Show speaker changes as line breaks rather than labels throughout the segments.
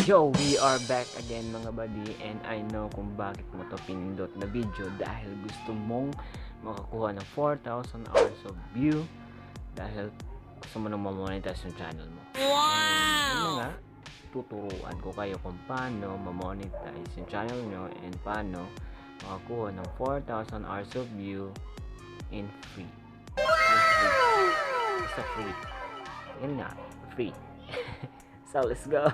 Yo, we are back again mga buddy, and I know kung bakit mo to pinindot na video dahil gusto mong makakuha ng 4,000 hours of view dahil gusto mo nang mamonetize yung channel mo. And yun nga, tuturuan ko kayo kung paano mamonetize yung channel nyo and paano makakuha ng 4,000 hours of view in free. Basta free. Yun nga, free. So let's go.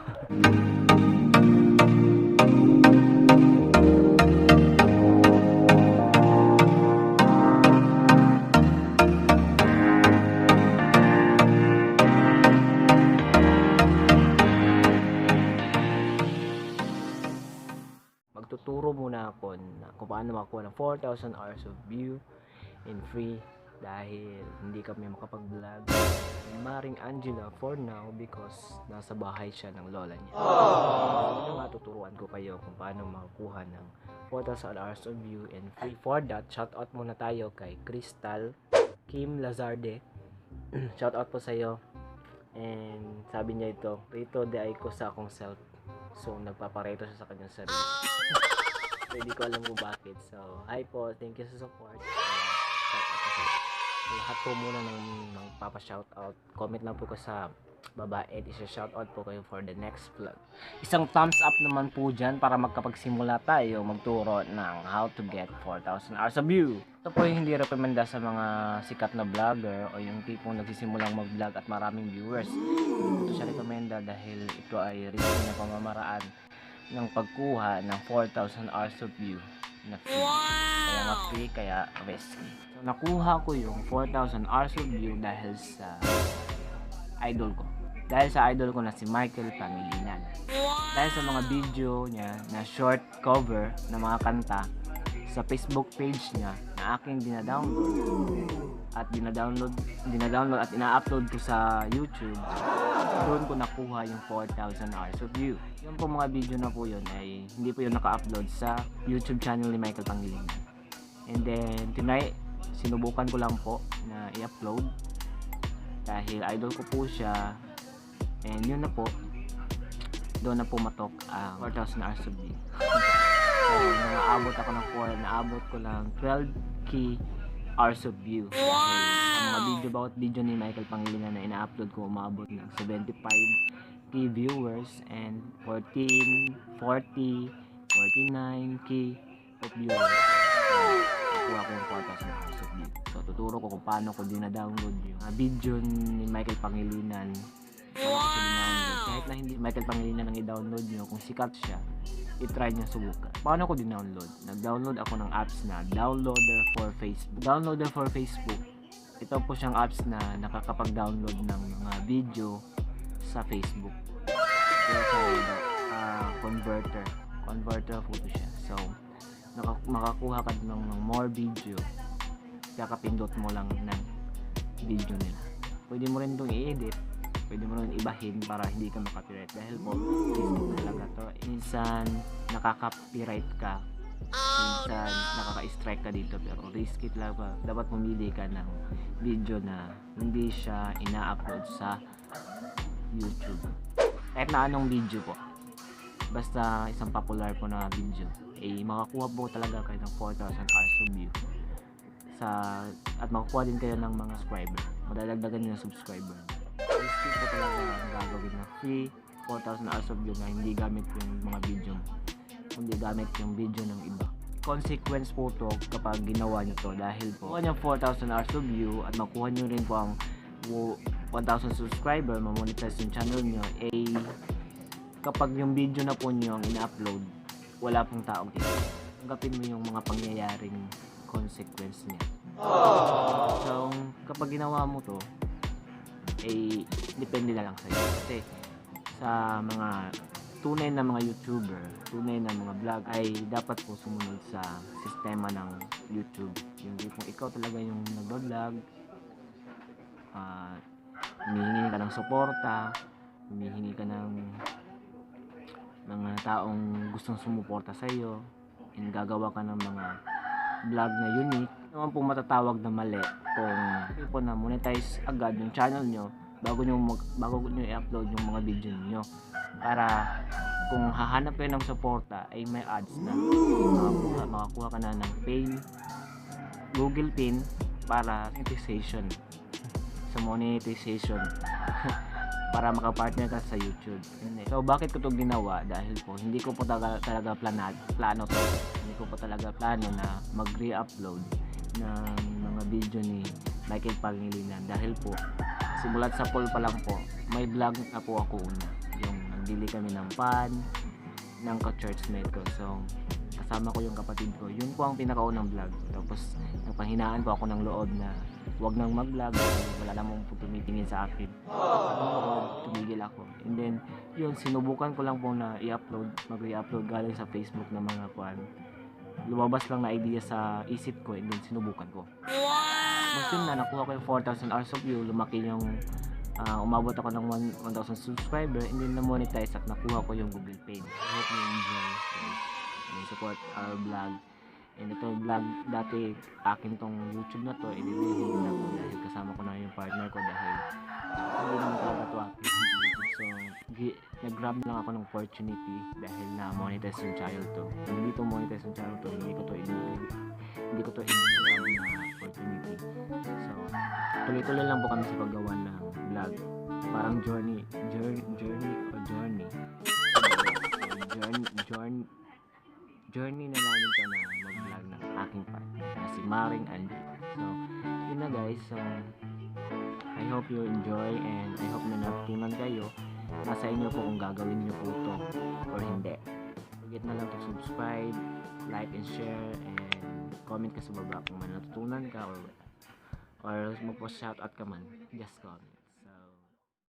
Magtuturo muna ako na kung paano makakuha ng 4,000 hours of view in free dahil hindi kami makapag-vlog ni Maring Angela for now because nasa bahay siya ng lola niya. Ano nga, tuturuan ko kayo kung paano makakuha ng 4,000 hours of view and free. For that, shoutout muna tayo kay Crystal Kim Lazarde. Shoutout po sa iyo. And sabi niya ito, rito de ay ko sa akong self. So nagpapareto siya sa kanyang sarili. So hindi ko alam kung bakit. So hi po, thank you sa support. Lahat po muna ng magpapa-shoutout. Comment lang po ko sa baba at isa-shoutout po kayo for the next vlog. Isang thumbs up naman po dyan para magkapagsimula tayo magturo ng how to get 4,000 hours of view. Ito po yung hindi rekomenda sa mga sikat na vlogger o yung tipong nagsisimulang mag-vlog at maraming viewers. Hindi po ito siya rekomenda dahil ito ay risky na pamamaraan ng pagkuha ng 4,000 hours of view na free. Kaya nga free, kaya risky. So, nakuha ko yung 4,000 hours of view dahil sa idol ko. Dahil sa idol ko na si Michael Pangilinan. Dahil sa mga video niya na short cover na mga kanta sa Facebook page niya na aking dinadownload at ina-upload ko sa YouTube, doon ko nakuha yung 4,000 hours of view. Yung po mga video na po yun ay hindi po yun naka-upload sa YouTube channel ni Michael Pangilinan. And then tonight, sinubukan ko lang po na i-upload dahil idol ko po siya, and yun na po, doon na pumatok ang 4,000 hours of view. So naabot ko ng 12k hours of view dahil ang mga video bawat video ni Michael Pangilinan na ina-upload ko umabot ng 75k viewers and 49k of viewers. Nakuha ko yung 4,000 hours of view. So tuturo ko kung paano ko dina-download yung video ni Michael Pangilinan. Kahit na hindi Michael Pangilinan ang i-download nyo, kung sikat siya, i-try nyo subukan. Paano ko din-download? Nag-download ako ng apps na Downloader for Facebook. Downloader for Facebook, ito po siyang apps na nakakapag-download ng mga video sa Facebook. Converter po siya. So makakuha ka ng more video, kakapindot mo lang ng video nila. Pwede mo rin itong i-edit, pwede mo rin ibahin para hindi ka makapiright dahil po Facebook talaga to. Minsan nakaka-copyright ka, minsan nakaka-strike ka dito, pero risky talaga. Dapat pumili ka ng video na hindi siya ina-upload sa YouTube. Kahit na anong video po, basta isang popular po na video, makakuha po talaga kayo ng 4,000 hours of view at makakuha din kayo ng mga subscriber. Madadagdagan nyo ng subscriber. Risky po talaga ang gagawin na free 4,000 hours of view na hindi gamit yung mga video mo, hindi gamit yung video ng iba. Consequence po to kapag ginawa nyo to dahil po kuha nyo 4,000 hours of view at makuha nyo rin po ang 1,000 subscriber, mamonetize yung channel nyo, kapag yung video na po nyo ang ina-upload, wala pong taong tingin. Tanggapin mo yung mga pangyayaring consequence niya. So kapag ginawa mo to, depende na lang sa'yo. Kasi sa mga tunay na mga YouTuber, tunay na mga vlog ay dapat po sumunod sa sistema ng YouTube. Yung kung ikaw talaga yung nag-vlog, humihingi ka ng suporta, humihingi ka ng mga taong gustong sumuporta sa iyo, and gagawa ka ng mga vlog na unique, naman po matatawag na mali kung na monetize agad yung channel nyo bago nyo i-upload yung mga video niyo para kung hahanap kayo ng suporta ay may ads na makakuha ka na ng pay Google Pin para monetization para makapartner ka sa YouTube. So bakit ko to ginawa? Dahil po hindi ko po talaga plano to. Hindi ko po talaga plano na mag-re-upload ng mga video ni Michael Pangilinan dahil po simulat sa poll pa lang po may vlog na po ako una, yung nagbili kami ng pan ng ka-churchmate ko. So kasama ko yung kapatid ko, yun po ang pinakaunang vlog. Tapos nagpanghinaan po ako ng loob na wag nang mag-vlog, wala namang po tumitingin sa akin. Tumigil ako. And then yun, sinubukan ko lang po na mag-re-upload galing sa Facebook ng mga pan. Lumabas lang na idea sa isip ko and then sinubukan ko. Mas yun na, nakuha ko yung 4,000 hours of view, lumaki yung umabot ako ng 1,000 subscriber and then na-monetize at nakuha ko yung Google Pay. I hope you enjoy guys and support our vlog. And ito vlog, dati akin tong YouTube na to, i-delete na ko dahil kasama ko na yung partner ko dahil hindi naman talaga to akin YouTube. So nag-grab lang ako ng opportunity dahil na-monetize yung channel to. Kung hindi to monetize yung channel to, hindi ko to i-grab na opportunity. So tuloy-tuloy lang po kami sa paggawa ng vlog. Parang journey na namin to na mag-vlog ng aking partner na si Maring Angie. So yun na guys, so I hope you enjoy and I hope na natutunan kayo. Nasa inyo po kung gagawin nyo po ito or hindi. Forget na lang to subscribe, like and share, and comment ka sa baba kung may natutunan ka or magpo-shoutout ka man, just comment.